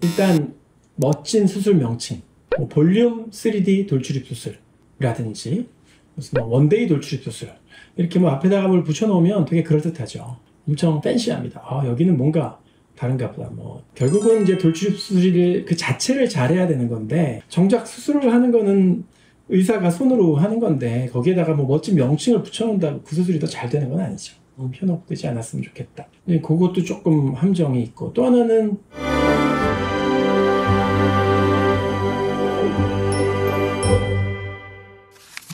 일단 멋진 수술 명칭, 뭐 볼륨 3D 돌출입 수술이라든지 무슨 뭐 원데이 돌출입 수술, 이렇게 뭐 앞에다가 뭘 붙여놓으면 되게 그럴듯하죠. 엄청 팬시합니다. 여기는 뭔가 다른가 보다. 뭐 결국은 이제 돌출입 수술을 그 자체를 잘해야 되는 건데, 정작 수술을 하는 거는 의사가 손으로 하는 건데 거기에다가 뭐 멋진 명칭을 붙여놓는다고 그 수술이 더 잘 되는 건 아니죠. 현혹되지 않았으면 좋겠다. 그것도 조금 함정이 있고, 또 하나는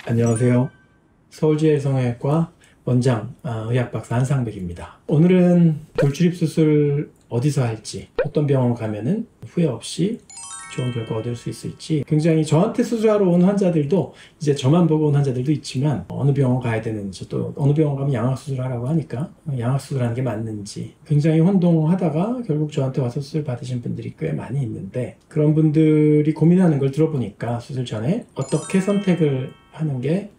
안녕하세요. 서울지혜 성형외과 원장 의학박사 한상백입니다. 오늘은 돌출입 수술 어디서 할지, 어떤 병원 가면은 후회 없이 좋은 결과 얻을 수 있을지, 굉장히 저한테 수술하러 온 환자들도 이제 저만 보고 온 환자들도 있지만 어느 병원 가야 되는지, 또 어느 병원 가면 양악수술 하라고 하니까 양악수술 하는 게 맞는지 굉장히 혼동하다가 결국 저한테 와서 수술 받으신 분들이 꽤 많이 있는데, 그런 분들이 고민하는 걸 들어보니까 수술 전에 어떻게 선택을 하는 게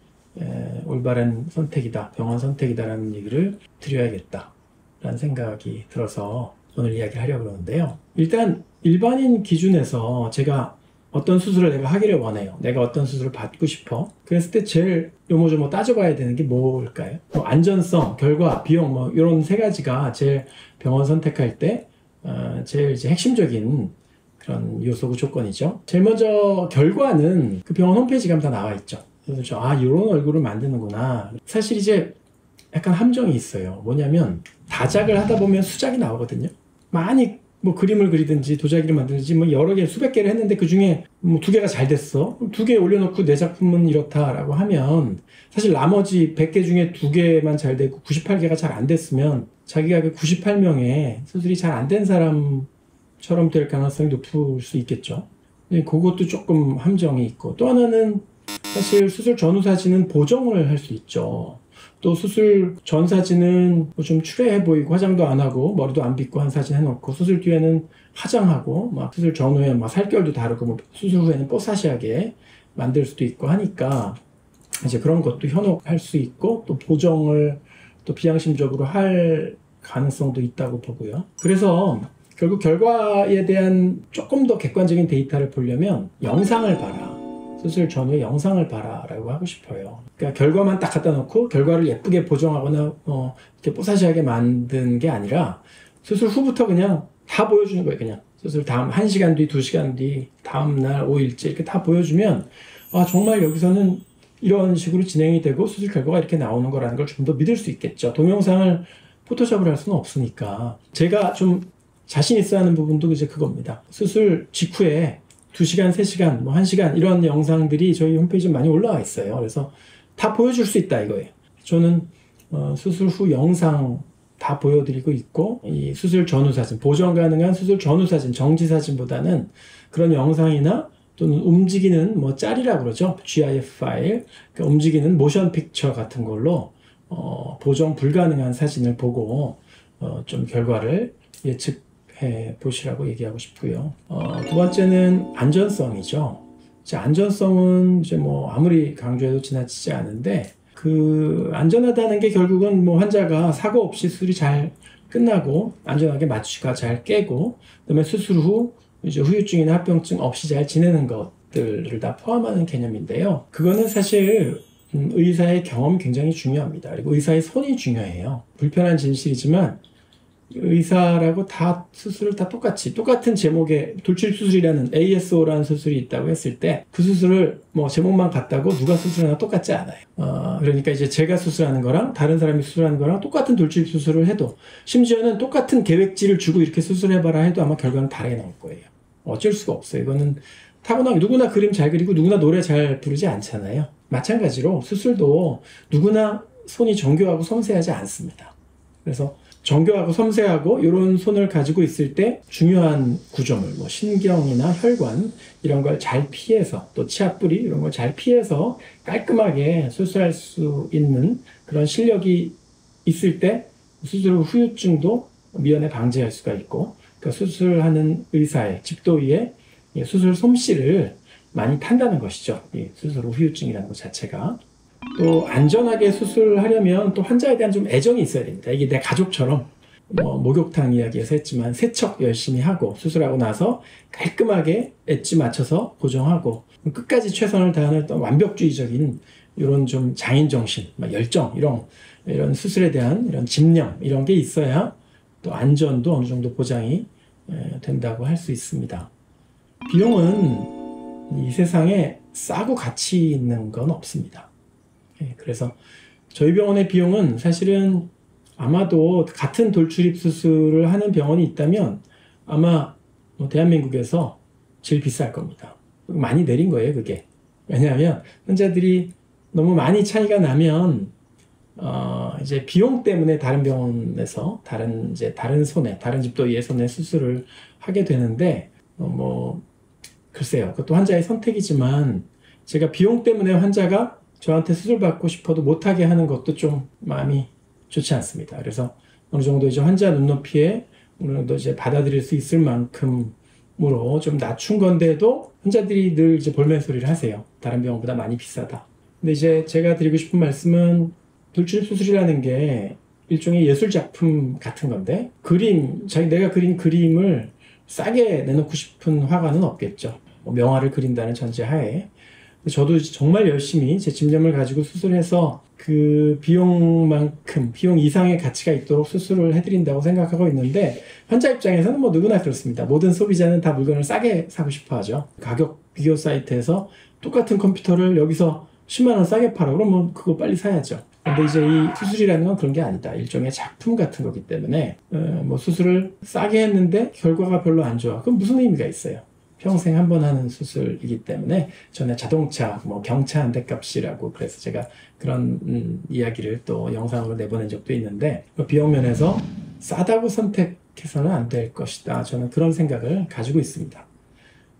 올바른 선택이다, 병원 선택이다라는 얘기를 드려야겠다 라는 생각이 들어서 오늘 이야기를 하려고 그러는데요. 일단 일반인 기준에서 제가 어떤 수술을 내가 하기를 원해요. 내가 어떤 수술을 받고 싶어. 그랬을 때 제일 요모조모 따져봐야 되는 게 뭘까요? 뭐 안전성, 결과, 비용, 뭐 이런 세 가지가 제일 병원 선택할 때 제일 이제 핵심적인 그런 요소고 조건이죠. 제일 먼저 결과는 그 병원 홈페이지 가면 다 나와 있죠. 그래서 이런 얼굴을 만드는구나. 사실 이제 약간 함정이 있어요. 뭐냐면 다작을 하다 보면 수작이 나오거든요. 많이 뭐 그림을 그리든지 도자기를 만들든지 뭐 여러 개, 수백 개를 했는데 그 중에 뭐 2개가 잘 됐어. 2개 올려놓고 내 작품은 이렇다라고 하면, 사실 나머지 100개 중에 2개만 잘 되고 98개가 잘 안 됐으면 자기가 그 98명의 수술이 잘 안 된 사람처럼 될 가능성이 높을 수 있겠죠. 그것도 조금 함정이 있고, 또 하나는 사실 수술 전후 사진은 보정을 할 수 있죠. 또 수술 전 사진은 좀 추레해 보이고 화장도 안 하고 머리도 안 빗고 한 사진 해놓고, 수술 뒤에는 화장하고 막 수술 전후에 막 살결도 다르고 뭐 수술 후에는 뽀사시하게 만들 수도 있고 하니까 이제 그런 것도 현혹할 수 있고, 또 보정을 또 비양심적으로 할 가능성도 있다고 보고요. 그래서 결국 결과에 대한 조금 더 객관적인 데이터를 보려면 영상을 봐라, 수술 전후에 영상을 봐라 라고 하고 싶어요. 그러니까 결과만 딱 갖다 놓고 결과를 예쁘게 보정하거나 이렇게 뽀사시하게 만든 게 아니라 수술 후부터 그냥 다 보여주는 거예요. 그냥 수술 다음 1시간 뒤, 2시간 뒤, 다음날 5일째 이렇게 다 보여주면 정말 여기서는 이런 식으로 진행이 되고 수술 결과가 이렇게 나오는 거라는 걸 좀 더 믿을 수 있겠죠. 동영상을 포토샵을 할 수는 없으니까. 제가 좀 자신 있어 하는 부분도 이제 그겁니다. 수술 직후에 2시간, 3시간, 뭐 1시간 이런 영상들이 저희 홈페이지에 많이 올라와 있어요. 그래서 다 보여줄 수 있다 이거예요. 저는 수술 후 영상 다 보여드리고 있고, 이 수술 전후 사진, 보정 가능한 수술 전후 사진, 정지 사진보다는 그런 영상이나 또는 움직이는 뭐 짤이라고 그러죠. GIF 파일, 그러니까 움직이는 모션 픽처 같은 걸로 보정 불가능한 사진을 보고 좀 결과를 예측해 보시라고 얘기하고 싶고요. 두 번째는 안전성이죠. 안전성은 이제 뭐 아무리 강조해도 지나치지 않은데, 그 안전하다는 게 결국은 뭐 환자가 사고 없이 수술이 잘 끝나고 안전하게 마취가 잘 깨고, 그다음에 수술 후 이제 후유증이나 합병증 없이 잘 지내는 것들을 다 포함하는 개념인데요. 그거는 사실 의사의 경험이 굉장히 중요합니다. 그리고 의사의 손이 중요해요. 불편한 진실이지만 의사라고 다 수술을 다 똑같은 제목의 돌출입 수술이라는 ASO라는 수술이 있다고 했을 때 그 수술을 뭐 제목만 같다고 누가 수술하나 똑같지 않아요. 그러니까 이제 제가 수술하는 거랑 다른 사람이 수술하는 거랑 똑같은 돌출입 수술을 해도, 심지어는 똑같은 계획지를 주고 이렇게 수술해봐라 해도 아마 결과는 다르게 나올 거예요. 어쩔 수가 없어요. 이거는 타고난, 누구나 그림 잘 그리고 누구나 노래 잘 부르지 않잖아요. 마찬가지로 수술도 누구나 손이 정교하고 섬세하지 않습니다. 그래서 정교하고 섬세하고 이런 손을 가지고 있을 때 중요한 구조물, 뭐 신경이나 혈관 이런 걸 잘 피해서, 또 치아뿌리 이런 걸 잘 피해서 깔끔하게 수술할 수 있는 그런 실력이 있을 때 수술 후 후유증도 미연에 방지할 수가 있고, 그 수술하는 의사의 집도의의 수술 솜씨를 많이 탄다는 것이죠. 이 수술 후 후유증이라는 것 자체가. 또 안전하게 수술하려면 또 환자에 대한 좀 애정이 있어야 됩니다. 이게 내 가족처럼 뭐 목욕탕 이야기에서 했지만 세척 열심히 하고 수술하고 나서 깔끔하게 엣지 맞춰서 고정하고 끝까지 최선을 다하는 또 완벽주의적인 이런 좀 장인 정신, 열정 이런 수술에 대한 이런 집념 이런 게 있어야 또 안전도 어느 정도 보장이 된다고 할 수 있습니다. 비용은 이 세상에 싸고 가치 있는 건 없습니다. 그래서 저희 병원의 비용은 사실은 아마도 같은 돌출입 수술을 하는 병원이 있다면 아마 대한민국에서 제일 비쌀 겁니다. 많이 내린 거예요, 그게. 왜냐하면 환자들이 너무 많이 차이가 나면 이제 비용 때문에 다른 병원에서 다른 집도 예손에 수술을 하게 되는데 글쎄요, 그것도 환자의 선택이지만 제가 비용 때문에 환자가 저한테 수술 받고 싶어도 못하게 하는 것도 좀 마음이 좋지 않습니다. 그래서 어느 정도 이제 환자 눈높이에 어느 정도 이제 받아들일 수 있을 만큼으로 좀 낮춘 건데도 환자들이 늘 이제 볼멘 소리를 하세요. 다른 병원보다 많이 비싸다. 근데 이제 제가 드리고 싶은 말씀은 돌출입 수술이라는 게 일종의 예술 작품 같은 건데 내가 그린 그림을 싸게 내놓고 싶은 화가는 없겠죠. 명화를 그린다는 전제하에. 저도 정말 열심히 제 집념을 가지고 수술해서 그 비용만큼, 비용 이상의 가치가 있도록 수술을 해드린다고 생각하고 있는데 환자 입장에서는 누구나 그렇습니다. 모든 소비자는 다 물건을 싸게 사고 싶어 하죠. 가격 비교 사이트에서 똑같은 컴퓨터를 여기서 10만 원 싸게 팔아. 그러면 그거 빨리 사야죠. 근데 이제 이 수술이라는 건 그런 게 아니다. 일종의 작품 같은 거기 때문에 수술을 싸게 했는데 결과가 별로 안 좋아. 그럼 무슨 의미가 있어요? 평생 한 번 하는 수술이기 때문에 전에 자동차, 경차 한 대 값이라고 그래서 제가 그런 이야기를 또 영상으로 내보낸 적도 있는데 비용 면에서 싸다고 선택해서는 안 될 것이다. 저는 그런 생각을 가지고 있습니다.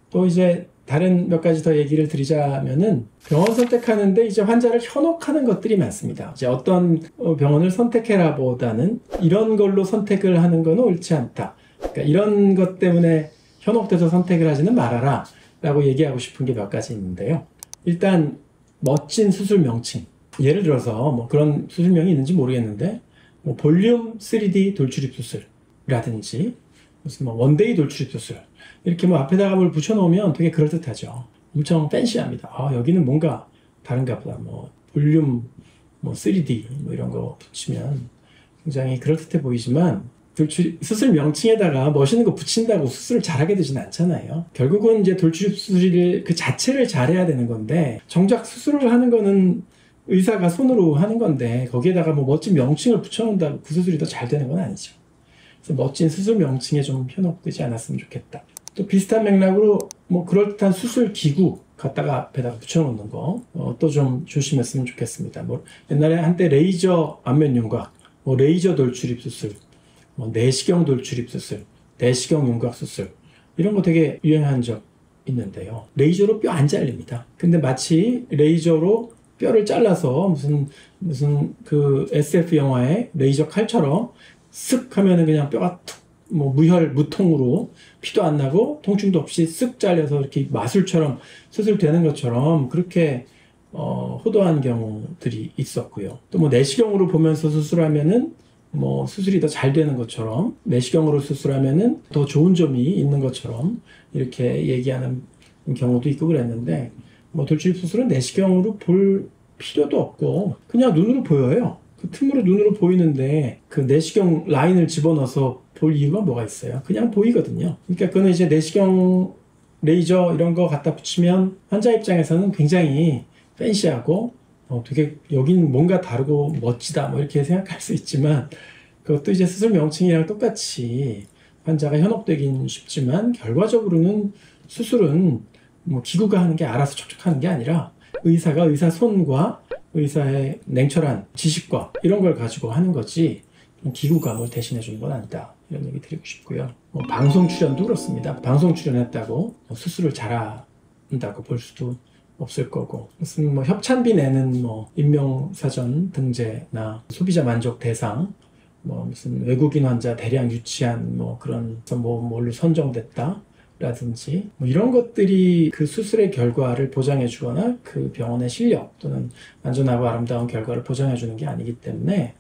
또 이제 다른 몇 가지 더 얘기를 드리자면은 병원 선택하는데 이제 환자를 현혹하는 것들이 많습니다. 이제 어떤 병원을 선택해라 보다는 이런 걸로 선택을 하는 건 옳지 않다. 그러니까 이런 것 때문에 현혹돼서 선택을 하지는 말아라 라고 얘기하고 싶은 게 몇 가지 있는데요. 일단 멋진 수술 명칭, 예를 들어서 그런 수술명이 있는지 모르겠는데 볼륨 3D 돌출입 수술이라든지 무슨 원데이 돌출입 수술 이렇게 앞에다가 뭘 붙여놓으면 되게 그럴듯하죠. 엄청 팬시합니다. 여기는 뭔가 다른가 보다. 볼륨 3D 이런 거 붙이면 굉장히 그럴듯해 보이지만 수술 명칭에다가 멋있는 거 붙인다고 수술을 잘하게 되지는 않잖아요. 결국은 이제 돌출입 수술을 그 자체를 잘해야 되는 건데 정작 수술을 하는 거는 의사가 손으로 하는 건데 거기에다가 멋진 명칭을 붙여놓는다고 그 수술이 더 잘 되는 건 아니죠. 그래서 멋진 수술 명칭에 좀 현혹되지 않았으면 좋겠다. 또 비슷한 맥락으로 그럴듯한 수술 기구 갖다가 앞에다가 붙여놓는 거 또 좀 조심했으면 좋겠습니다. 옛날에 한때 레이저 안면 윤곽, 레이저 돌출입 수술, 내시경 돌출입 수술, 내시경 윤곽 수술 이런 거 되게 유행한 적 있는데요. 레이저로 뼈 안 잘립니다. 근데 마치 레이저로 뼈를 잘라서 무슨 그 SF 영화의 레이저 칼처럼 쓱 하면은 그냥 뼈가 툭 무통으로 피도 안 나고 통증도 없이 쓱 잘려서 이렇게 마술처럼 수술되는 것처럼 그렇게 호도한 경우들이 있었고요. 또 내시경으로 보면서 수술하면은 수술이 더 잘 되는 것처럼 내시경으로 수술하면은 더 좋은 점이 있는 것처럼 이렇게 얘기하는 경우도 있고 그랬는데 돌출입 수술은 내시경으로 볼 필요도 없고 그냥 눈으로 보여요. 그 틈으로 눈으로 보이는데 그 내시경 라인을 집어넣어서 볼 이유가 뭐가 있어요? 그냥 보이거든요. 그러니까 그거는 이제 내시경 레이저 이런 거 갖다 붙이면 환자 입장에서는 굉장히 팬시하고 되게 여긴 뭔가 다르고 멋지다 이렇게 생각할 수 있지만 그것도 이제 수술 명칭이랑 똑같이 환자가 현혹되긴 쉽지만 결과적으로는 수술은 기구가 하는 게 알아서 촉촉하는 게 아니라 의사가 의사 손과 의사의 냉철한 지식과 이런 걸 가지고 하는 거지 기구가 뭘 대신해 주는 건 아니다. 이런 얘기 드리고 싶고요. 방송 출연도 그렇습니다. 방송 출연했다고 수술을 잘한다고 볼 수도 없을 거고 무슨 협찬비 내는 인명사전 등재나 소비자 만족 대상 무슨 외국인 환자 대량 유치한 그런 뭘로 선정됐다 라든지 이런 것들이 그 수술의 결과를 보장해 주거나 그 병원의 실력 또는 안전하고 아름다운 결과를 보장해 주는 게 아니기 때문에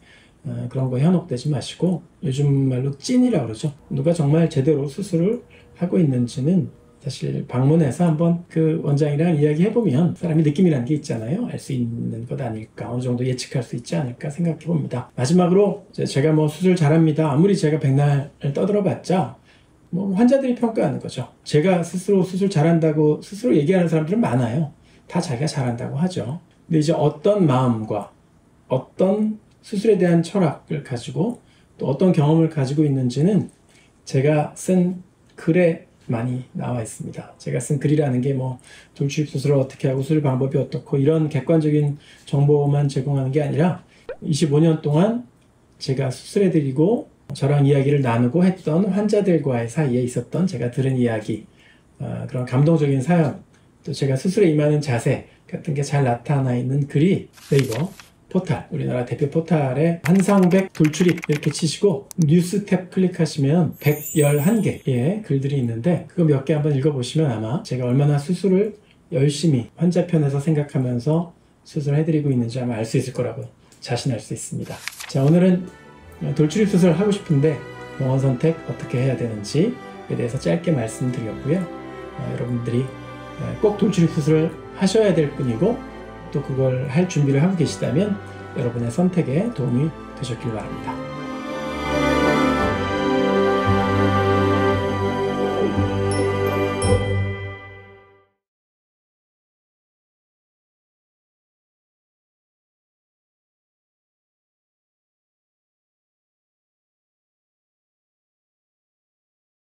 그런 거 현혹되지 마시고, 요즘 말로 찐이라고 그러죠. 누가 정말 제대로 수술을 하고 있는지는 사실 방문해서 한번 그 원장이랑 이야기해보면 사람이 느낌이라는 게 있잖아요. 알 수 있는 것 아닐까, 어느 정도 예측할 수 있지 않을까 생각해봅니다. 마지막으로 제가 뭐 수술 잘합니다, 아무리 제가 백날 떠들어봤자 뭐 환자들이 평가하는 거죠. 제가 스스로 수술 잘한다고 스스로 얘기하는 사람들은 많아요. 다 자기가 잘한다고 하죠. 근데 이제 어떤 마음과 어떤 수술에 대한 철학을 가지고 또 어떤 경험을 가지고 있는지는 제가 쓴 글에 많이 나와 있습니다. 제가 쓴 글이라는 게 뭐 돌출입 수술을 어떻게 하고 수술 방법이 어떻고 이런 객관적인 정보만 제공하는 게 아니라 25년 동안 제가 수술해드리고 저랑 이야기를 나누고 했던 환자들과의 사이에 있었던 제가 들은 이야기, 그런 감동적인 사연, 또 제가 수술에 임하는 자세 같은 게 잘 나타나 있는 글이 네이버 포탈, 우리나라 대표 포탈에 한상백 돌출입 이렇게 치시고 뉴스 탭 클릭하시면 111개의 글들이 있는데 그거 몇 개 한번 읽어보시면 아마 제가 얼마나 수술을 열심히 환자 편에서 생각하면서 수술해드리고 있는지 아마 알 수 있을 거라고 자신할 수 있습니다. 자, 오늘은 돌출입 수술을 하고 싶은데 병원 선택 어떻게 해야 되는지에 대해서 짧게 말씀드렸고요. 여러분들이 꼭 돌출입 수술을 하셔야 될 뿐이고 또 그걸 할 준비를 하고 계시다면 여러분의 선택에 도움이 되셨길 바랍니다.